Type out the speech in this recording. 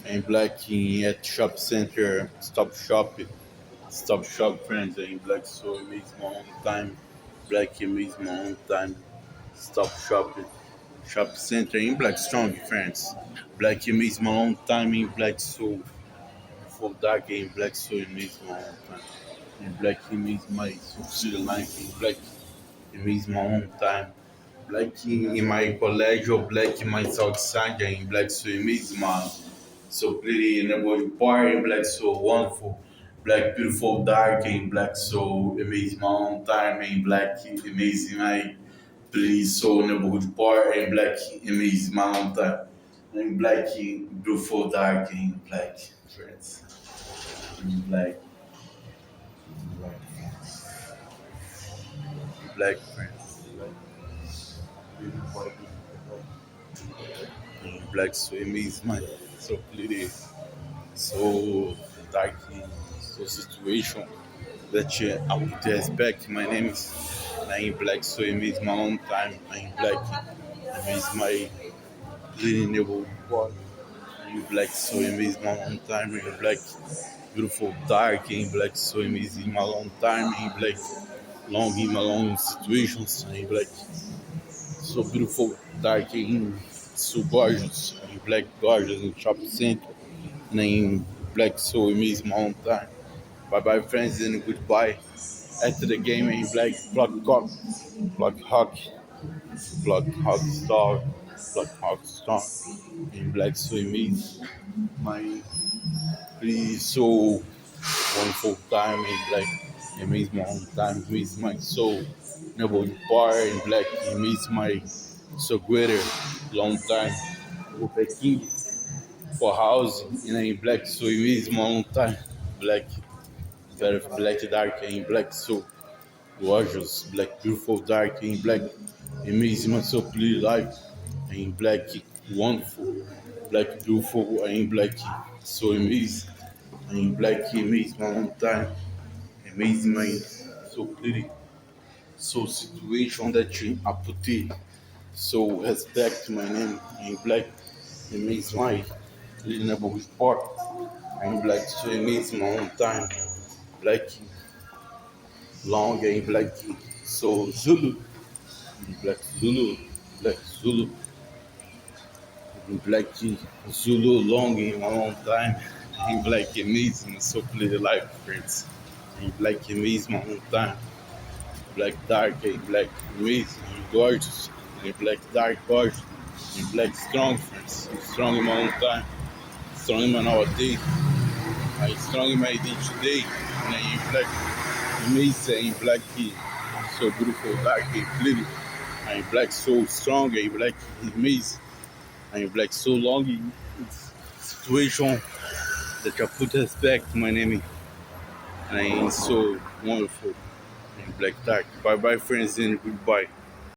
in black at shop center, stop shop friends in black so mesmo on time, black mesmo on time, stop shop center in black strong friends, black mesmo on time in black so for dark in black so mesmo on time, in black mesmo my city life in black mesmo on time. Black in my colégio, black in my south side, in black so mesmo so pretty and everybody party, black so wonderful, black beautiful dark and black so amazing mountain time and black amazing night, pretty so neighborhood party and black amazing mountain and black beautiful dark and black friends and black friends and black so amazing man so pretty so dark so situation that I would expect. My name is Naim Black, so it means my own time. Naim Black, it means my lineable boy. Naim Black, so it means my own time. Naim Black, beautiful dark. Naim Black, so it means in my long time. Naim Black, long in my long situations. Naim Black, so beautiful dark. In so gorgeous. Naim Black, gorgeous in shopping center. Naim Black, so it means my own time. Bye bye, friends, and goodbye. After the game, in black, block hawk, star, in black swimming. My please so wonderful time in black. It means my own time, it means my soul. Never bar in black, it means my so greater long time. With a king for house in black, so it means my own time. Black, very black, dark, in black, so gorgeous, black, beautiful, dark, in black, amazing, so pretty life, in black, wonderful, black, beautiful, in black, so amazing, in black, amazing, one time, amazing, man, so pretty, so situation that you are put in, so respect my name, in black, amazing, my little neighborhood sport, in black, so amazing, one time, black, long and black, so Zulu, black Zulu, black Zulu, black Zulu, long in a long time, in black amazing, so play the life friends, in black amazing a long time, black dark and black amazing, gorgeous, in black dark gorgeous, in black strong friends, strong in my own time, strong in my nowadays, I strong in my day today, and in black amazing, in black so beautiful, dark and pretty. I'm black so strong, I'm black amazing, I'm black so long in situation that I put respect to my name, and I'm so wonderful. I'm black dark. Bye bye friends and goodbye.